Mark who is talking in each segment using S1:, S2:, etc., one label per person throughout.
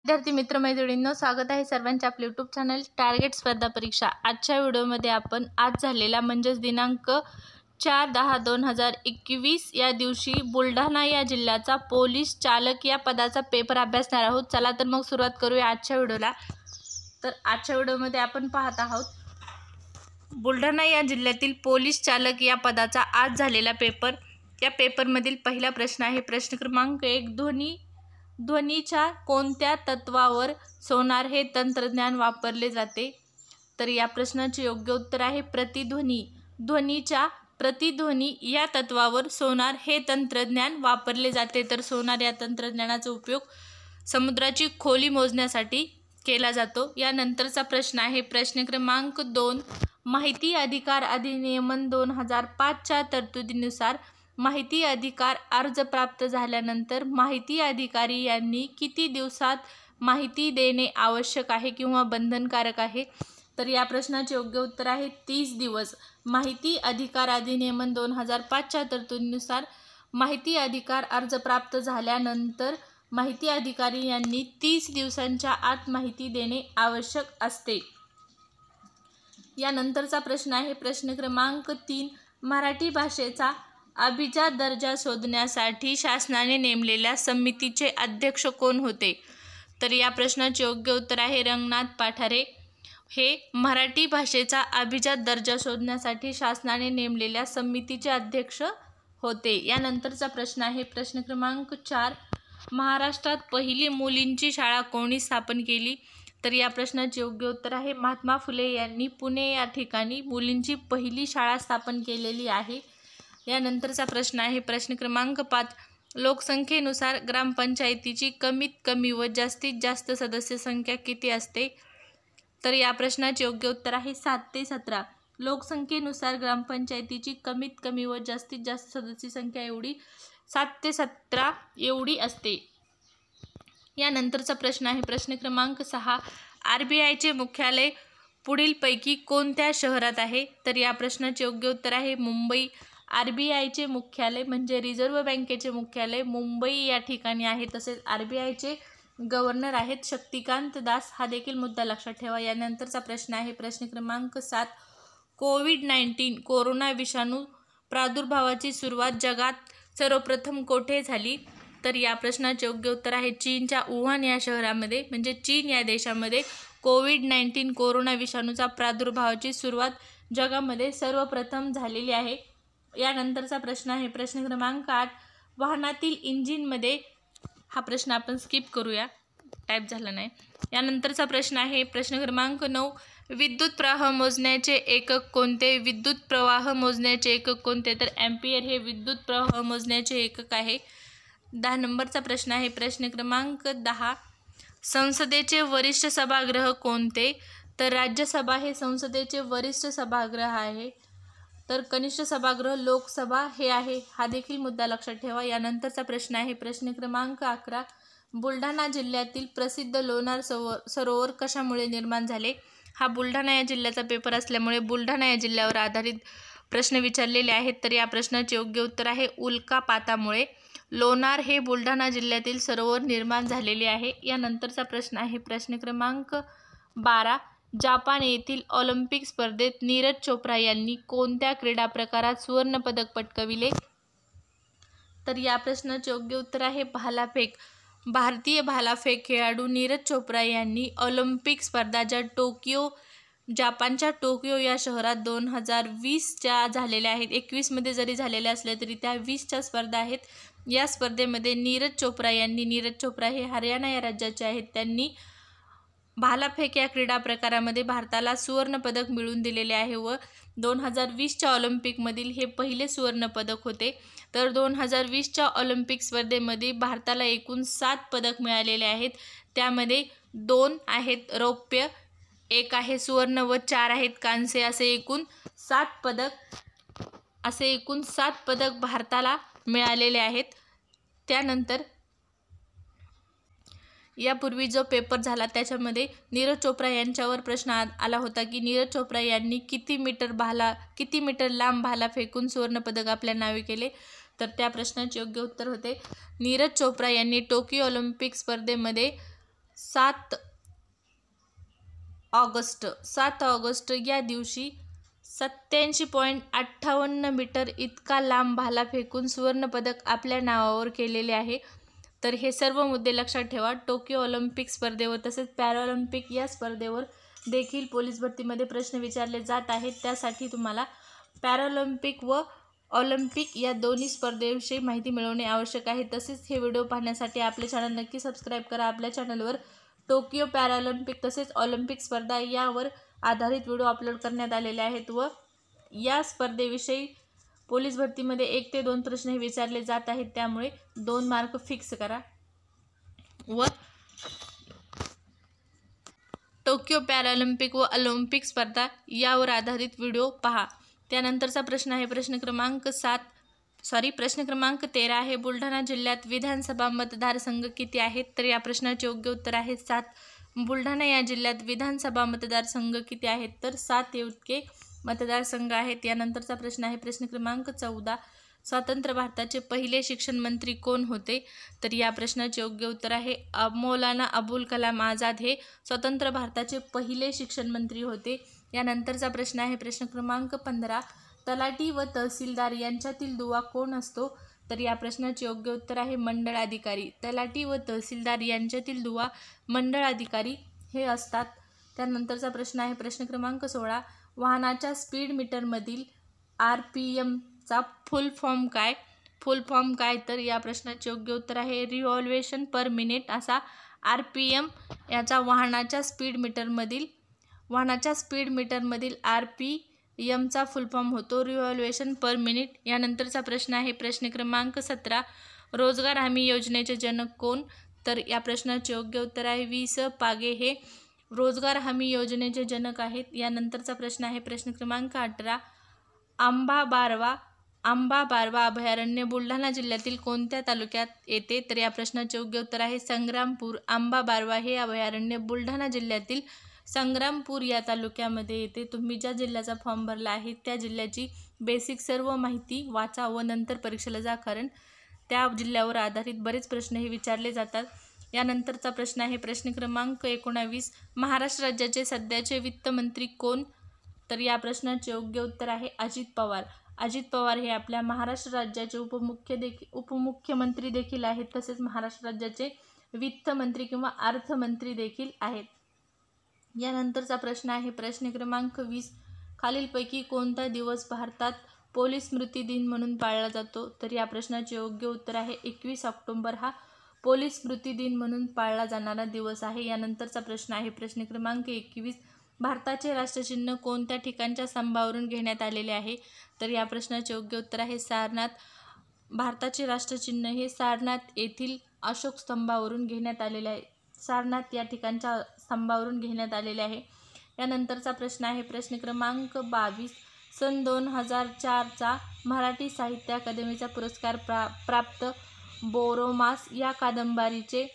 S1: विद्यार्थी मित्रमैत्रिणींनो, स्वागत आहे सर्वांच्या आपल्या यूट्यूब चॅनल टार्गेट स्पर्धा परीक्षा। आजच्या व्हिडिओमध्ये आपण आज झालेला म्हणजेच दिनांक 4/10/2021 या दिवशी बुलढाणा या जिल्ह्याचा पोलीस चालक या पदाचा पेपर अभ्यासणार आहोत। चला तर मग सुरुवात करूया आजच्या व्हिडिओला। तर आजच्या व्हिडिओमध्ये आपण पाहत आहोत बुलढाणा या जिल्ह्यातील पोलीस चालक या पदाचा आज झालेला पेपर। या पेपरमधील पहिला प्रश्न आहे प्रश्न क्रमांक 1, ध्वनीच्या कोणत्या तत्वावर सोनार हे तंत्रज्ञान वापरले जाते? तर या प्रश्नाचे योग्य उत्तर आहे प्रतिध्वनी। ध्वनीच्या प्रतिध्वनी या तत्वावर सोनार हे तंत्रज्ञान वापरले जाते। तर सोनार या तंत्रज्ञानाचा उपयोग समुद्राची खोली मोजण्यासाठी केला जातो। यानंतरचा प्रश्न आहे प्रश्न क्रमांक 2, माहिती अधिकार अधिनियमन 2005च्या तरतुदीनुसार माहिती अधिकार अर्ज प्राप्त झाल्यानंतर माहिती अधिकारी यांनी किती दिवसात माहिती देणे आवश्यक आहे किंवा बंधनकारक आहे? तर या प्रश्नाचे योग्य उत्तर आहे 30 दिवस। माहिती अधिकार अधिनियमन 2005च्या तरतुदीनुसार माहिती अधिकार अर्ज प्राप्त झाल्यानंतर माहिती अधिकारी यांनी 30 दिवसांच्या आत माहिती देणे आवश्यक असते। यानंतरचा प्रश्न आहे प्रश्न क्रमांक 3, मराठी भाषेचा अभिजात दर्जा शोधण्यासाठी शासनाने नेमलेल्या समितीचे अध्यक्ष कोण होते? तर या प्रश्नाचे योग्य उत्तर आहे रंगनाथ पाठारे हे मराठी भाषेचा अभिजात दर्जा शोधण्यासाठी शासनाने नेमलेल्या समितीचे अध्यक्ष होते। यानंतरचा प्रश्न आहे प्रश्न क्रमांक 4, महाराष्ट्रात पहिली मुलींची शाळा कोणी स्थापन केली? तर या प्रश्नाचे योग्य उत्तर आहे महात्मा फुले यांनी पुणे या ठिकाणी मुलींची पहिली शाळा स्थापन केलेली आहे। यानंतरचा प्रश्न आहे प्रश्न क्रमांक 5, लोकसंख्येनुसार ग्रामपंचायतीची कमीत कमी व जास्तीत जास्त सदस्य संख्या किती असते? तर या प्रश्नाचे योग्य उत्तर आहे 7 ते 17। लोकसंख्येनुसार ग्रामपंचायतीची कमीत कमी व जास्तीत जास्त सदस्य संख्या एवढी 7 ते 17 एवढी असते। यानंतरचा प्रश्न आहे प्रश्न क्रमांक 6, RBIचे मुख्यालय पुढीलपैकी कोणत्या शहरात आहे? तर या प्रश्नाचे योग्य उत्तर आहे मुंबई। RBIचे मुख्यालय म्हणजे रिझर्व्ह बँकेचे मुख्यालय मुंबई या ठिकाणी आहे। तसेच RBIचे गव्हर्नर आहेत शक्तिकांत दास, हा देखील मुद्दा लक्षात ठेवा। यानंतरचा प्रश्न आहे प्रश्न क्रमांक 7, कोविड-19 कोरोना विषाणू प्रादुर्भावाची सुरुवात जगात सर्वप्रथम कोठे झाली? तर या प्रश्नाचे योग्य उत्तर आहे चीनच्या वुहान या शहरामध्ये म्हणजे चीन या देशामध्ये कोविड-19 कोरोना विषाणूचा प्रादुर्भावाची सुरुवात जगामध्ये सर्वप्रथम झालेली आहे। यानंतरचा प्रश्न आहे प्रश्न क्रमांक 8, वाहनातील इंजिनमध्ये, हा प्रश्न आपण स्किप करूया, टाईप झाला नाही। यानंतरचा प्रश्न आहे प्रश्न क्रमांक 9, विद्युत प्रवाह मोजण्याचे एकक कोणते? विद्युत प्रवाह मोजण्याचे एकक कोणते? तर एम्पियर हे विद्युत प्रवाह मोजण्याचे एकक आहे। 10 नंबरचा प्रश्न आहे प्रश्न क्रमांक 10, संसदेचे वरिष्ठ सभागृह कोणते? तर राज्यसभा हे संसदेचे वरिष्ठ सभागृह आहे। तर कनिष्ठ सभागृह लोकसभा हे आहे, हा देखील मुद्दा लक्षात ठेवा। यानंतरचा प्रश्न आहे प्रश्न क्रमांक 11, बुलढाणा जिल्ह्यातील प्रसिद्ध लोणार सरोवर कशामुळे निर्माण झाले? हा बुलढाणा या जिल्ह्याचा पेपर असल्यामुळे बुलढाणा या जिल्ह्यावर आधारित प्रश्न विचारलेले आहेत। तर या प्रश्नाचे योग्य उत्तर आहे उल्कापातामुळे लोणार हे बुलढाणा जिल्ह्यातील सरोवर निर्माण झालेले आहे। यानंतरचा प्रश्न आहे प्रश्न क्रमांक 12, जापान येथील ऑलिम्पिक स्पर्धेत नीरज चोप्रा यांनी कोणत्या क्रीडा प्रकारात सुवर्ण पदक पटकाविले? तर या प्रश्नाचे योग्य उत्तर आहे भालाफेक। भारतीय भालाफेक खेळाडू नीरज चोप्रा यांनी ऑलिम्पिक स्पर्धा ज्या जपानच्या टोकियो या शहरात 2020च्या झालेल्या आहेत, 21मध्ये जरी झालेल्या असल्या तरी त्या 20च्या स्पर्धा आहेत। या स्पर्धेमध्ये नीरज चोप्रा हे हरियाणा या राज्याचे आहेत, त्यांनी भालाफेक या क्रीडा प्रकारामध्ये भारताला सुवर्ण पदक मिळवून दिलेले आहे व 2020च्या ऑलिम्पिकमधील हे पहिले सुवर्ण पदक होते। तर 2020च्या ऑलिम्पिक स्पर्धेमध्ये भारताला एकूण 7 पदक मिळालेले आहेत, त्यामध्ये 2 आहेत रौप्य, 1 आहे सुवर्ण व 4 आहेत कांस्य, असे एकूण 7 पदक भारताला मिळालेले आहेत। त्यानंतर यापूर्वी जो पेपर झाला त्याच्यामध्ये नीरज चोप्रा यांच्यावर प्रश्न आला होता की नीरज चोप्रा यांनी किती मीटर लांब भाला फेकून सुवर्ण पदक आपल्या नावे केले? तर त्या प्रश्नाचे योग्य उत्तर होते नीरज चोप्रा यांनी टोकियो ऑलिम्पिक स्पर्धेमध्ये 7 ऑगस्ट या दिवशी 87.58 मीटर इतका लांब भाला फेकून सुवर्णपदक आपल्या नावावर केलेले आहे. तर हे सर्व मुद्दे लक्षात ठेवा. टोकियो ऑलिम्पिक स्पर्धेवर तसेच पॅराऑलिम्पिक या स्पर्धेवर देखील पोलीस भरतीमध्ये प्रश्न विचारले जात आहेत. त्यासाठी तुम्हाला पॅराऑलिम्पिक व ऑलिम्पिक या दोन्ही स्पर्धेविषयी माहिती मिळवणे आवश्यक आहे. तसेच हे व्हिडिओ पाहण्यासाठी आपले चॅनल नक्की सबस्क्राईब करा. आपल्या चॅनलवर टोकियो पॅराऑलिम्पिक तसेच ऑलिम्पिक स्पर्धा यावर आधारित व्हिडिओ अपलोड करण्यात आलेले आहेत व या स्पर्धेविषयी पोलीस भरतीमध्ये 1 ते 2 प्रश्न हे विचारले जात आहेत. त्यामुळे 2 मार्क फिक्स करा व टोकियो पॅराऑलिम्पिक व ऑलिम्पिक स्पर्धा यावर आधारित व्हिडिओ पहा. त्यानंतरचा प्रश्न आहे प्रश्न क्रमांक 13 आहे. बुलढाणा जिल्ह्यात विधानसभा मतदारसंघ किती आहेत? तर या प्रश्नाचे योग्य उत्तर आहे 7. बुलढाणा या जिल्ह्यात विधानसभा मतदारसंघ किती आहेत? तर 7 इतके मतदारसंघ आहेत. यानंतरचा प्रश्न आहे प्रश्न क्रमांक 14. स्वतंत्र भारताचे पहिले शिक्षण मंत्री कोण होते? तर या प्रश्नाचे योग्य उत्तर आहे मौलाना अबुल कलाम आझाद हे स्वतंत्र भारताचे पहिले शिक्षण मंत्री होते. यानंतरचा प्रश्न आहे प्रश्न क्रमांक 15. तलाठी व तहसीलदार यांच्यातील दुवा कोण असतो? तर या प्रश्नाचे योग्य उत्तर आहे मंडळ अधिकारी. तलाठी व तहसीलदार यांच्यातील दुवा मंडळ अधिकारी हे असतात. त्यानंतरचा प्रश्न आहे प्रश्न क्रमांक 16. वाहनाच्या स्पीड मीटरमधील RPMचा फुल फॉर्म काय? तर या प्रश्नाचे योग्य उत्तर आहे रिव्हॉल्वेशन पर मिनिट असा RPM याचा वाहनाच्या स्पीड मीटरमधील RPMचा फुल फॉर्म होतो रिव्हॉल्वेशन पर मिनिट. यानंतरचा प्रश्न आहे प्रश्न क्रमांक 17. रोजगार हमी योजनेचे जनक कोण? तर या प्रश्नाचे योग्य उत्तर आहे वि.स. पागे हे रोजगार हमी योजनेचे जनक आहेत. यानंतरचा प्रश्न आहे प्रश्न क्रमांक 18. आंबा बारवा अभयारण्य बुलढाणा जिल्ह्यातील कोणत्या तालुक्यात येते? तर या प्रश्नाचे योग्य उत्तर आहे संग्रामपूर. आंबा बारवा हे अभयारण्य बुलढाणा जिल्ह्यातील संग्रामपूर या तालुक्यामध्ये येते. तुम्ही ज्या जिल्ह्याचा फॉर्म भरला आहे त्या जिल्ह्याची बेसिक सर्व माहिती वाचा व नंतर परीक्षेला जा, कारण त्या जिल्ह्यावर आधारित बरेच प्रश्न हे विचारले जातात. यानंतरचा प्रश्न आहे प्रश्न क्रमांक 19. महाराष्ट्र राज्याचे सध्याचे वित्तमंत्री कोण? तर या प्रश्नाचे योग्य उत्तर आहे अजित पवार. अजित पवार हे आपल्या महाराष्ट्र राज्याचे उपमुख्यमंत्री देखील आहेत. तसेच महाराष्ट्र राज्याचे वित्तमंत्री किंवा अर्थमंत्री देखील आहेत. यानंतरचा प्रश्न आहे प्रश्न क्रमांक 20. खालीलपैकी कोणता दिवस भारतात पोलीस स्मृती दिन म्हणून पाळला जातो? तर या प्रश्नाचे योग्य उत्तर आहे 21 ऑक्टोबर हा पोलीस स्मृती दिन म्हणून पाळला जाणारा दिवस आहे. यानंतरचा प्रश्न आहे प्रश्न क्रमांक 21. भारताचे राष्ट्रचिन्ह कोणत्या ठिकाणच्या स्तंभावरून घेण्यात आलेले आहे? तर या प्रश्नाचे योग्य उत्तर आहे सारनाथ. भारताचे राष्ट्रचिन्ह हे सारनाथ येथील अशोक स्तंभावरून घेण्यात आलेले आहे. सारनाथ या ठिकाणच्या स्तंभावरून घेण्यात आलेले आहे. यानंतरचा प्रश्न आहे प्रश्न क्रमांक 22. सन 2004चा मराठी साहित्य अकादमीचा पुरस्कार प्राप्त बोरोमास या कादंबरीचे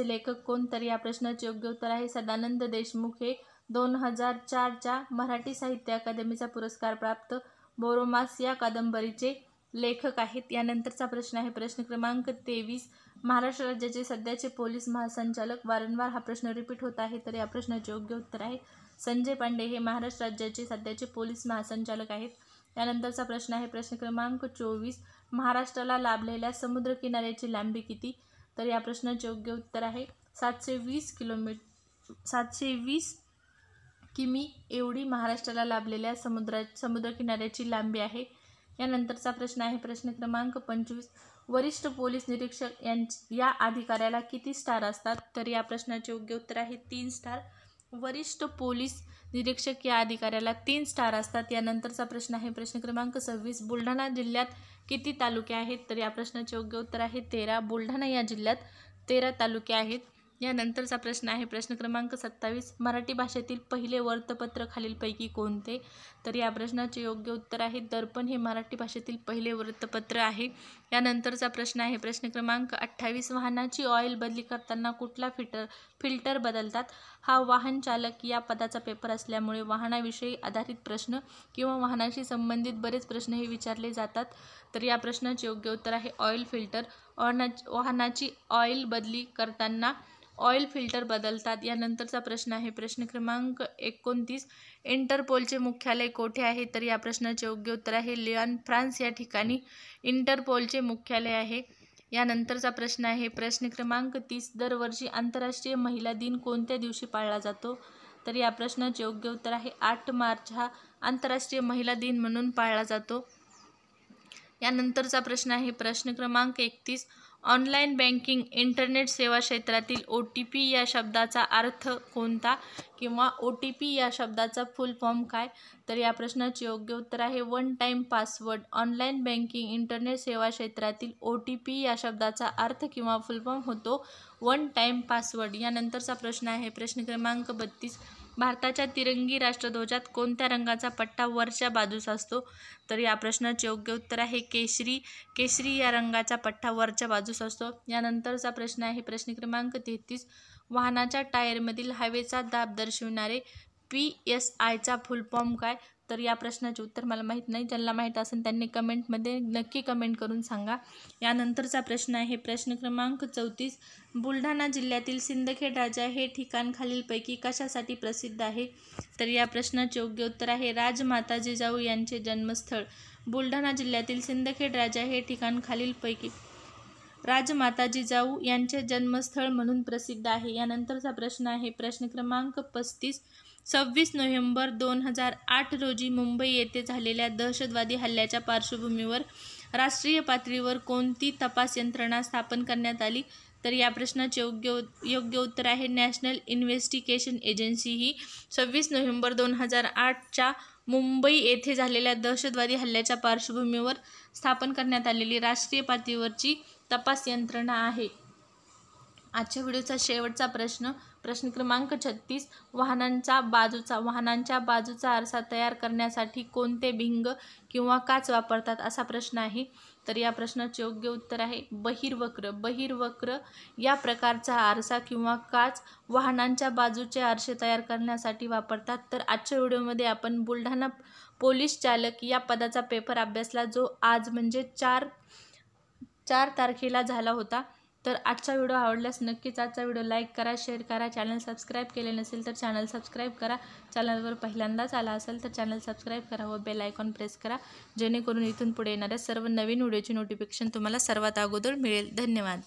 S1: लेखक कोण? तर या प्रश्नाचे योग्य उत्तर आहे सदानंद देशमुख हे 2004च्या मराठी साहित्य अकादमीचा पुरस्कार प्राप्त बोरोमास या कादंबरीचे लेखक आहेत. यानंतरचा प्रश्न आहे प्रश्न क्रमांक 23. महाराष्ट्र राज्याचे सध्याचे पोलीस महासंचालक, वारंवार हा प्रश्न रिपीट होत आहे, तर या प्रश्नाचे योग्य उत्तर आहे संजय पांडे हे महाराष्ट्र राज्याचे सध्याचे पोलीस महासंचालक आहेत. यानंतरचा प्रश्न आहे प्रश्न क्रमांक 24. महाराष्ट्राला लाभलेल्या समुद्रकिनाऱ्याची लांबी किती? तर या प्रश्नाचे योग्य उत्तर आहे 720 किमी एवढी महाराष्ट्राला लाभलेल्या समुद्रकिनाऱ्याची लांबी आहे. यानंतरचा प्रश्न आहे प्रश्न क्रमांक 25. वरिष्ठ पोलीस निरीक्षक या अधिकाऱ्याला किती स्टार असतात? तर या प्रश्नाचे योग्य उत्तर आहे 3 स्टार. वरिष्ठ पोलीस निरीक्षक या अधिकाऱ्याला 3 स्टार असतात. यानंतरचा प्रश्न आहे प्रश्न क्रमांक 26. बुलढाणा जिल्ह्यात किती तालुके आहेत? तर या प्रश्नाचे योग्य उत्तर आहे 13. बुलढाणा या जिल्ह्यात 13 तालुके आहेत. यानंतरचा प्रश्न आहे प्रश्न क्रमांक 27. मराठी भाषेतील पहिले वृत्तपत्र खालीलपैकी कोणते? तर या प्रश्नाचे योग्य उत्तर आहे दर्पण हे मराठी भाषेतील पहिले वृत्तपत्र आहे. यानंतरचा प्रश्न आहे प्रश्न क्रमांक 28. वाहनाची ऑइल बदली करताना कुठला फिल्टर बदलतात? हा वाहन चालक या पदाचा पेपर असल्यामुळे वाहनाविषयी आधारित प्रश्न किंवा वाहनाशी संबंधित बरेच प्रश्न हे विचारले जातात. तर या प्रश्नाचे योग्य उत्तर आहे ऑइल फिल्टर. वाहनाची ऑइल बदली करताना ऑइल फिल्टर बदलतात? यानंतरचा प्रश्न आहे प्रश्न क्रमांक 29. इंटरपोलचे मुख्यालय कोठे आहे? तर या प्रश्नाचे योग्य उत्तर आहे लियॉन, फ्रान्स या ठिकाणी इंटरपोलचे मुख्यालय आहे. यानंतरचा प्रश्न आहे प्रश्न क्रमांक 30. दरवर्षी आंतरराष्ट्रीय महिला दिन कोणत्या दिवशी पाळला जातो? तर या प्रश्नाचे योग्य उत्तर आहे 8 मार्च हा आंतरराष्ट्रीय महिला दिन म्हणून पाळला जातो. यानंतरचा प्रश्न आहे प्रश्न क्रमांक 31. ऑनलाईन बँकिंग इंटरनेट सेवा क्षेत्रातील OTP या शब्दाचा अर्थ कोणता किंवा OTP या शब्दाचा फुल फॉर्म काय? तर या प्रश्नाचे योग्य उत्तर आहे one time password. Online banking internet सेवा क्षेत्रातील OTP या शब्दाचा अर्थ किंवा फुल फॉर्म होतो वन टाईम पासवर्ड. यानंतरचा प्रश्न आहे प्रश्न क्रमांक 32. भारताच्या तिरंगी राष्ट्रध्वजात कोणत्या रंगाचा पट्टा वरच्या बाजूस असतो? तर या प्रश्नाचे योग्य उत्तर आहे केशरी. केशरी या रंगाचा पट्टा वरच्या बाजूस असतो. यानंतरचा प्रश्न आहे प्रश्न क्रमांक 33. वाहनाच्या टायरमधील हवेचा दाब दर्शविणारे PSIचा फुल फॉर्म काय? तर या प्रश्नाचे उत्तर मला माहीत नाही. ज्यांना माहीत असेल त्यांनी कमेंटमध्ये नक्की कमेंट करून सांगा. यानंतरचा प्रश्न आहे प्रश्न क्रमांक 34. बुलढाणा जिल्ह्यातील सिंदखेड राजा हे ठिकाण खालीलपैकी कशासाठी प्रसिद्ध आहे? तर या प्रश्नाचे योग्य उत्तर आहे राजमाता जिजाऊ यांचे जन्मस्थळ. बुलढाणा जिल्ह्यातील सिंदखेड राजा हे ठिकाण खालीलपैकी राजमाता जिजाऊ यांचे जन्मस्थळ म्हणून प्रसिद्ध आहे. यानंतरचा प्रश्न आहे प्रश्न क्रमांक 35. 26 नोव्हेंबर 2008 रोजी मुंबई येथे झालेल्या दहशतवादी हल्ल्याच्या पार्श्वभूमीवर राष्ट्रीय पातळीवर कोणती तपास यंत्रणा स्थापन करण्यात आली? तर या प्रश्नाचे योग्य उत्तर आहे नॅशनल इन्व्हेस्टिगेशन एजन्सी. ही 26 नोव्हेंबर 2008च्या मुंबई येथे झालेल्या दहशतवादी हल्ल्याच्या पार्श्वभूमीवर स्थापन करण्यात आलेली राष्ट्रीय पातळीवरची तपास यंत्रणा आहे. आजच्या व्हिडिओचा शेवटचा प्रश्न क्रमांक 36. वाहनांच्या बाजूचा आरसा तयार करण्यासाठी कोणते भिंग किंवा काच वापरतात असा प्रश्न आहे. तर या प्रश्नाचे योग्य उत्तर आहे बहिर्वक्र. बहिर्वक्र या प्रकारचा आरसा किंवा काच वाहनांच्या बाजूचे आरसे तयार करण्यासाठी वापरतात. तर आजच्या व्हिडिओमध्ये आपण बुलढाणा पोलीस चालक या पदाचा पेपर अभ्यासला, जो आज म्हणजे 4 तारखेला झाला होता. तर आजचा व्हिडिओ आवडल्यास नक्कीच आजचा व्हिडिओ लाईक करा, शेअर करा. चॅनल सबस्क्राईब केले नसेल तर चॅनल सबस्क्राईब करा. चॅनलवर पहिल्यांदाच आला असेल तर चॅनल सबस्क्राईब करा व बेल आयकॉन प्रेस करा, जेणेकरून इथून पुढे येणाऱ्या सर्व नवीन व्हिडिओची नोटिफिकेशन तुम्हाला सर्वात अगोदर मिळेल. धन्यवाद.